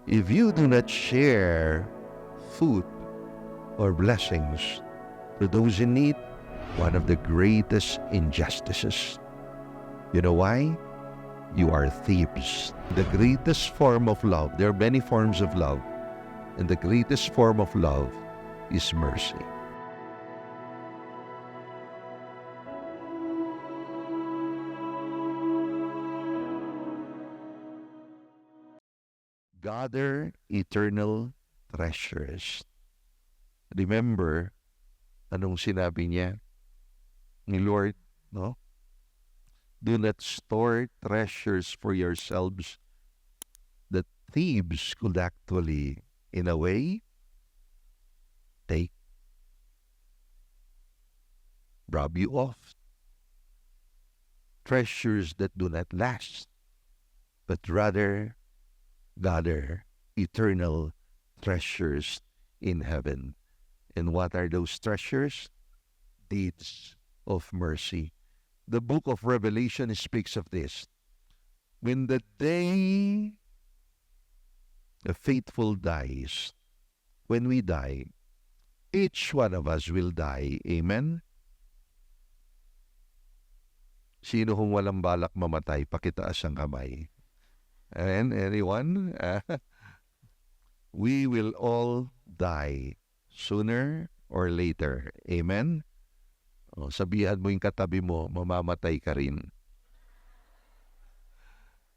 If you do not share food or blessings to those in need, one of the greatest injustices. You know why? You are thieves. The greatest form of love, there are many forms of love, and the greatest form of love is mercy. Gather eternal treasures. Remember, anong sinabi niya ni Lord, no? Do not store treasures for yourselves that thieves could actually, in a way, take, rob you off. Treasures that do not last, but rather gather eternal treasures in heaven. And what are those treasures? Deeds of mercy. The book of Revelation speaks of this. When the day the faithful dies, when we die, each one of us will die. Amen? Sino kung walang balak mamatay, pakitaas ang kamay. And anyone? We will all die sooner or later. Amen? O, sabihan mo yung katabi mo, mamamatay ka rin.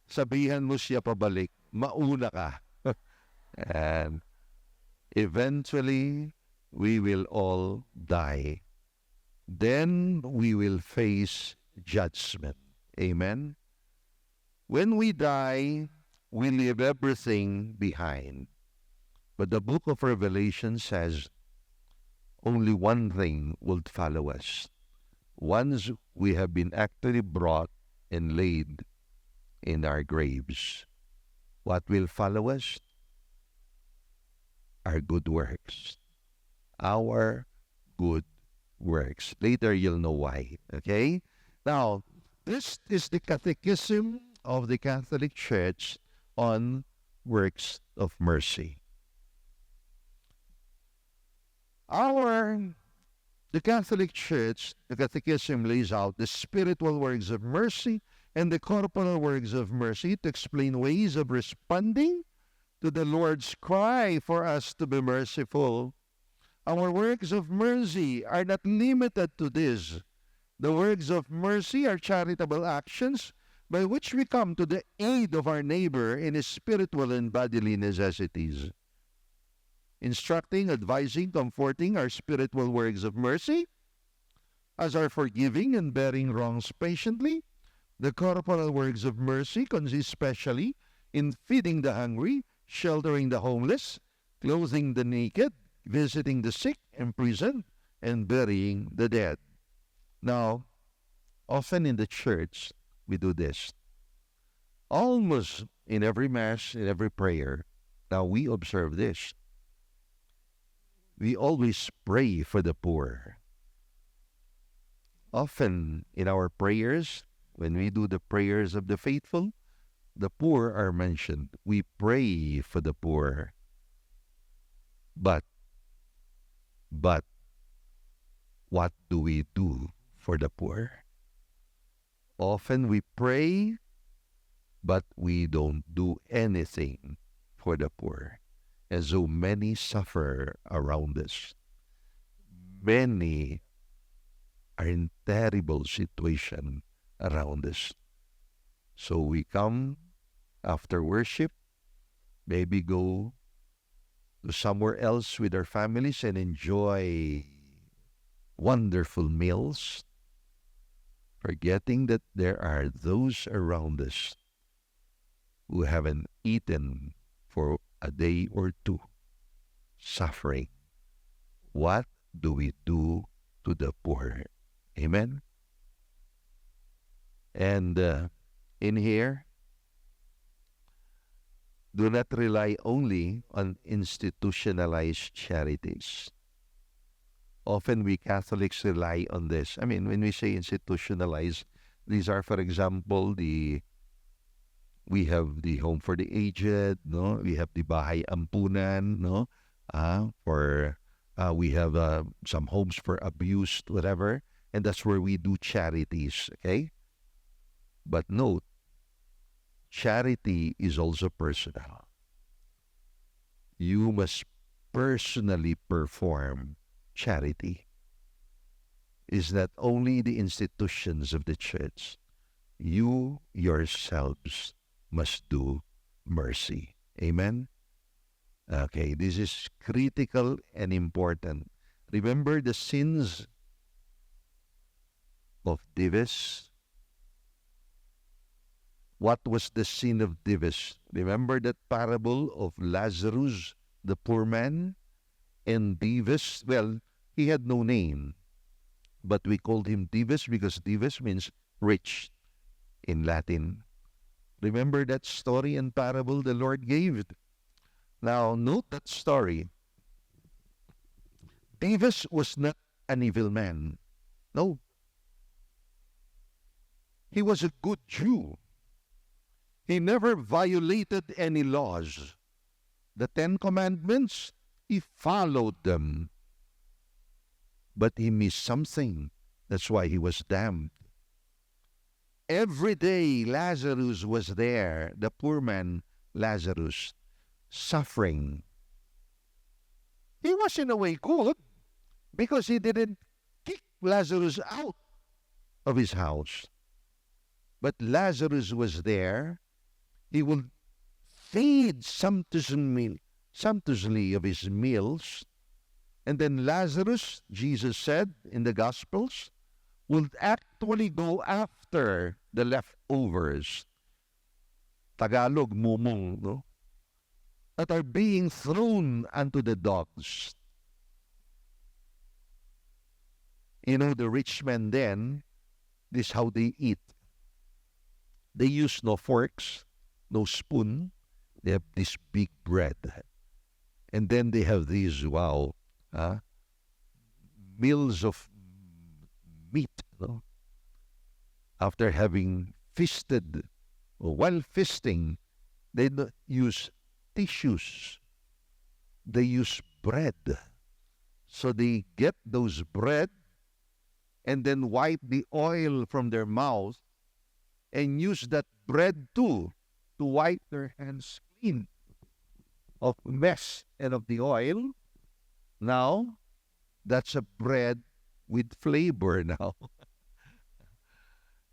Sabihan mo siya pabalik, mauna ka. And eventually, we will all die. Then we will face judgment. Amen? When we die, we leave everything behind. But the book of Revelation says only one thing will follow us. Once we have been actually brought and laid in our graves, what will follow us? Our good works. Our good works. Later you'll know why. Okay? Now, this is the Catechism of the Catholic Church on works of mercy. The Catholic Church, the Catechism lays out the spiritual works of mercy and the corporal works of mercy to explain ways of responding to the Lord's cry for us to be merciful. Our works of mercy are not limited to this. The works of mercy are charitable actions by which we come to the aid of our neighbor in his spiritual and bodily necessities. Instructing, advising, comforting are spiritual works of mercy, as are forgiving and bearing wrongs patiently. The corporal works of mercy consist specially in feeding the hungry, sheltering the homeless, clothing the naked, visiting the sick, imprisoned, and burying the dead. Now, often in the church, we do this. Almost in every Mass, in every prayer, now we observe this. We always pray for the poor. Often in our prayers, when we do the prayers of the faithful, the poor are mentioned. We pray for the poor. But what do we do for the poor? Often we pray, but we don't do anything for the poor. And so many suffer around us. Many are in terrible situation around us. So we come after worship, maybe go to somewhere else with our families and enjoy wonderful meals, forgetting that there are those around us who haven't eaten for a day or two, suffering. What do we do to the poor? Amen? And in here, do not rely only on institutionalized charities. Often we Catholics rely on this. I mean, when we say institutionalized, these are, for example, the We have the home for the aged, no? We have the bahay ampunan, no? For we have some homes for abused, whatever, and that's where we do charities. Okay, but note, charity is also personal. You must personally perform charity. Is not only the institutions of the church. You yourselves must do mercy. Amen? Okay, this is critical and important. Remember the sins of Dives? What was the sin of Dives? Remember that parable of Lazarus, the poor man? And Dives, well, he had no name, but we called him Dives because Dives means rich in Latin. Remember that story and parable the Lord gave? Now, note that story. Dives was not an evil man. No. He was a good Jew. He never violated any laws. The 10 Commandments, he followed them. But he missed something. That's why he was damned. Every day, Lazarus was there, the poor man, Lazarus, suffering. He was in a way good because he didn't kick Lazarus out of his house. But Lazarus was there. He will feed sumptuously of his meals. And then Lazarus, Jesus said in the Gospels, will actually go after the leftovers. Tagalog, mumong, no? That are being thrown unto the dogs. You know, the rich men then, this is how they eat. They use no forks, no spoon. They have this big bread. And then they have these, meals of meat. No? After having feasted, or while feasting, they use tissues. They use bread. So they get those bread and then wipe the oil from their mouth and use that bread too to wipe their hands clean of mess and of the oil. Now, that's a bread with flavor now.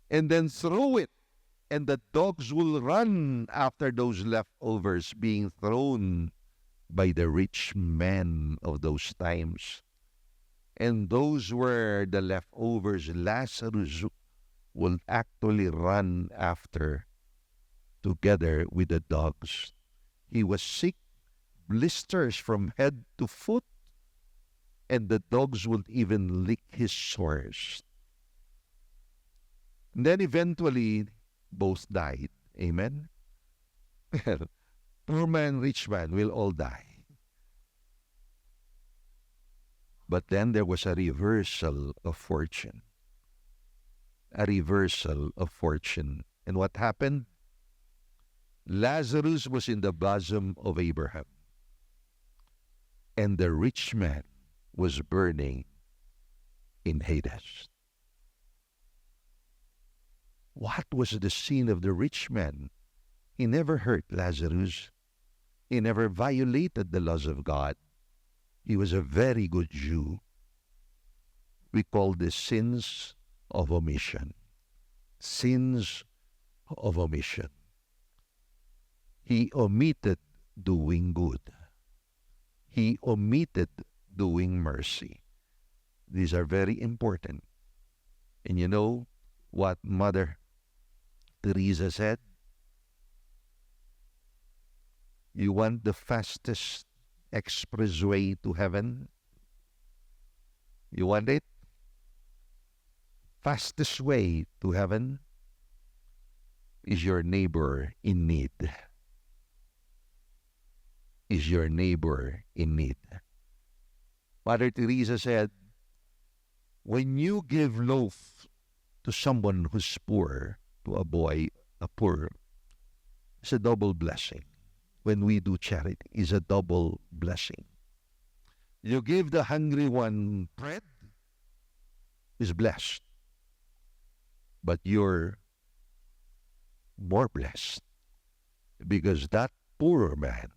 And then throw it. And the dogs will run after those leftovers being thrown by the rich men of those times. And those were the leftovers Lazarus will actually run after together with the dogs. He was sick, blisters from head to foot, and the dogs would even lick his sores. And then eventually, both died. Amen? Poor man, rich man will all die. But then there was a reversal of fortune. A reversal of fortune. And what happened? Lazarus was in the bosom of Abraham. And the rich man was burning in Hades. What was the sin of the rich man? He never hurt Lazarus. He never violated the laws of God. He was a very good Jew. We call this sins of omission. Sins of omission. He omitted doing good. He omitted doing mercy. These are very important. And you know what Mother Teresa said? You want the fastest expressway to heaven? You want it? Fastest way to heaven is your neighbor in need. Is your neighbor in need. Mother Teresa said, when you give loaf to someone who's poor, to a boy, a poor, It's a double blessing. When we do charity, it's a double blessing. You give the hungry one bread, is blessed. But you're more blessed because that poor man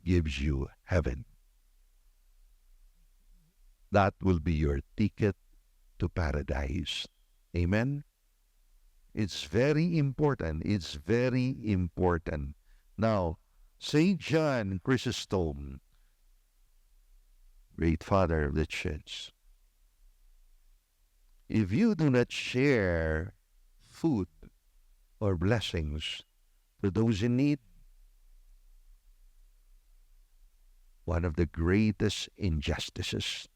gives you heaven. That will be your ticket to paradise. Amen? It's very important. It's very important. Now, St. John Chrysostom, great father of the church, if you do not share food or blessings to those in need, one of the greatest injustices.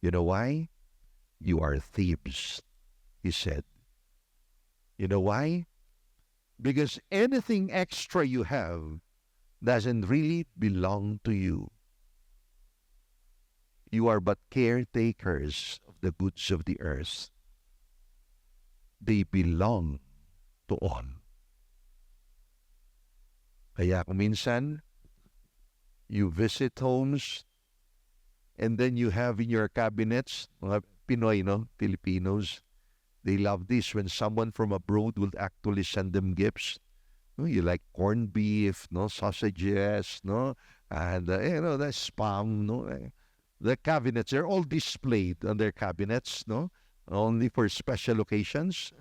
You know why? You are thieves, he said. You know why? Because anything extra you have doesn't really belong to you. You are but caretakers of the goods of the earth. They belong to all. Kaya kung minsan, you visit homes, and then you have in your cabinets, mga Pinoy, no? Filipinos, they love this when someone from abroad will actually send them gifts. No, you like corned beef, no, sausages, no, and the spam, no. The cabinets, they're all displayed on their cabinets, no, only for special occasions,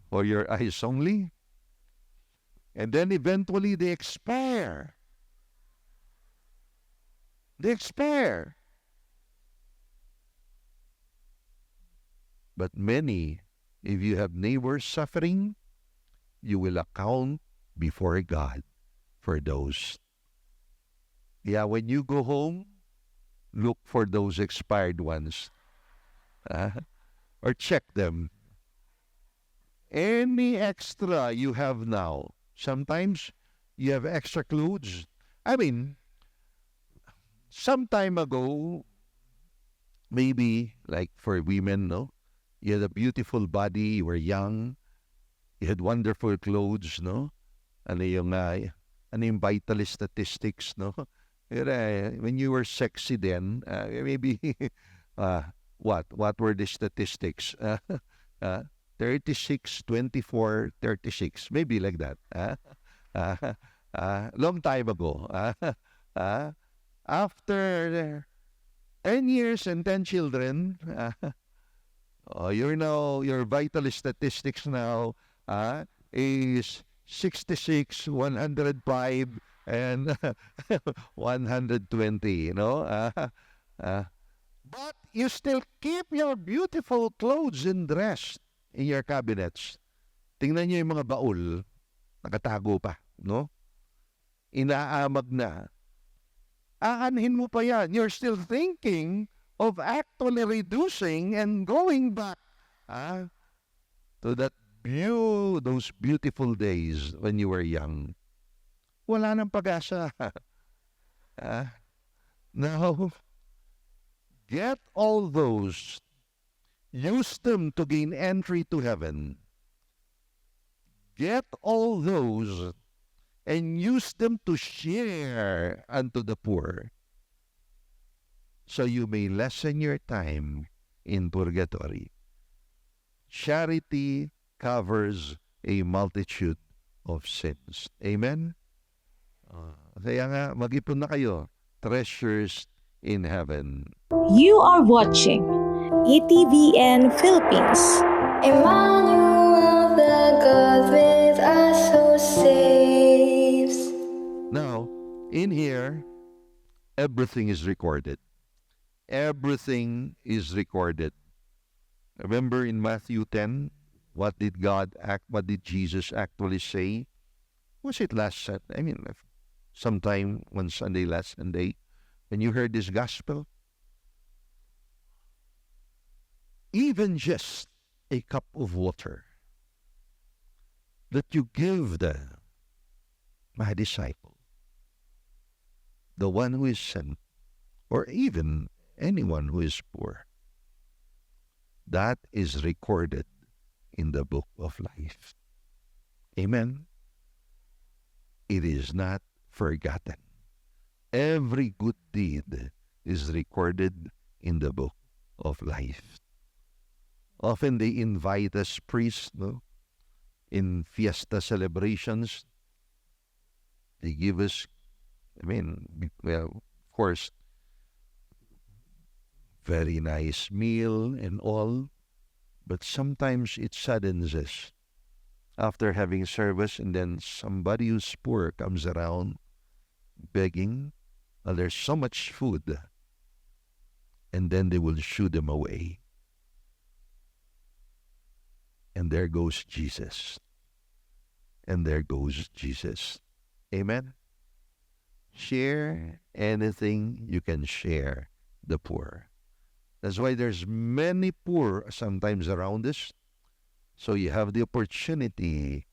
for your eyes only. And then eventually they expire. They expire. But many, if you have neighbors suffering, you will account before God for those. Yeah, when you go home, look for those expired ones. Or check them. Any extra you have now, sometimes you have extra clothes. I mean, some time ago, maybe like for women, no? You had a beautiful body, you were young, you had wonderful clothes, no? Ano yung vital statistics, no? When you were sexy then, maybe, what were the statistics? 36, 24, 36, maybe like that. Long time ago. After 10 years and 10 children, your vital statistics now is 66, 105, and 120, you know. But you still keep your beautiful clothes and dress in your cabinets. Tingnan niyo yung mga baul, nakatago pa, no? Inaamag na. Aanhin mo pa yan. You're still thinking of actually reducing and going back to those beautiful days when you were young. Wala nang pag-asa. Now, get all those. Use them to gain entry to heaven. Get all those and use them to share unto the poor, so you may lessen your time in purgatory. Charity covers a multitude of sins. Amen? Kaya nga, mag-ipon na kayo. Treasures in heaven. You are watching ETVN Philippines. Emmanuel, the God with us who saves. Now, in here, everything is recorded. Everything is recorded. Remember in Matthew 10, what did Jesus actually say? Was it sometime one Sunday, last Sunday, when you heard this gospel? Even just a cup of water that you give my disciple, the one who is sent, or even anyone who is poor, that is recorded in the book of life. Amen? it is not forgotten. Every good deed is recorded in the book of life. Often they invite us priests, no? In fiesta celebrations. They give us, of course, very nice meal and all. But sometimes it saddens us after having service, and then somebody who's poor comes around begging. Well, there's so much food, and then they will shoo them away. And there goes Jesus. And there goes Jesus. Amen? Share anything you can share the poor. That's why there's many poor sometimes around us. So you have the opportunity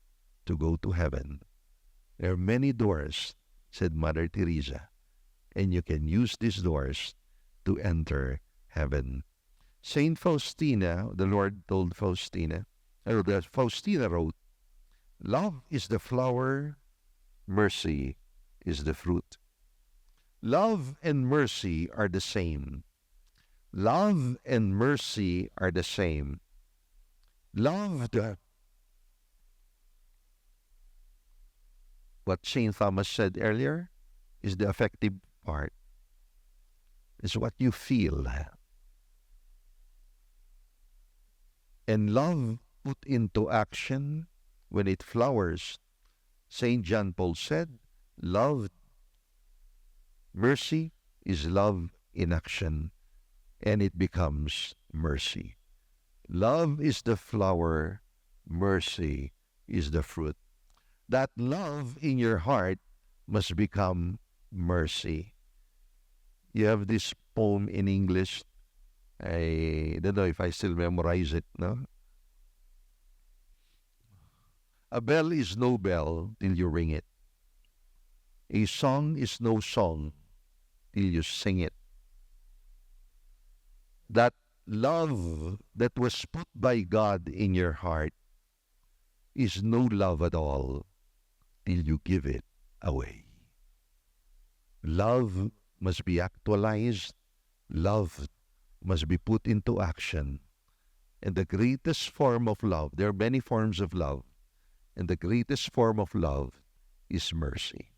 to go to heaven. There are many doors, said Mother Teresa, and you can use these doors to enter heaven. Saint Faustina, the Lord told Faustina, Faustina wrote, love is the flower, mercy is the fruit. Love and mercy are the same. Love and mercy are the same. Love, what St. Thomas said earlier, is the affective part. It's what you feel. And love put into action, when it flowers, St. John Paul said, mercy is love in action, and it becomes mercy. Love is the flower, mercy is the fruit. That love in your heart must become mercy. You have this poem in English. I don't know if I still memorize it, no? A bell is no bell till you ring it. A song is no song till you sing it. That love that was put by God in your heart is no love at all till you give it away. Love must be actualized. Love must be put into action. And the greatest form of love, there are many forms of love, and the greatest form of love is mercy.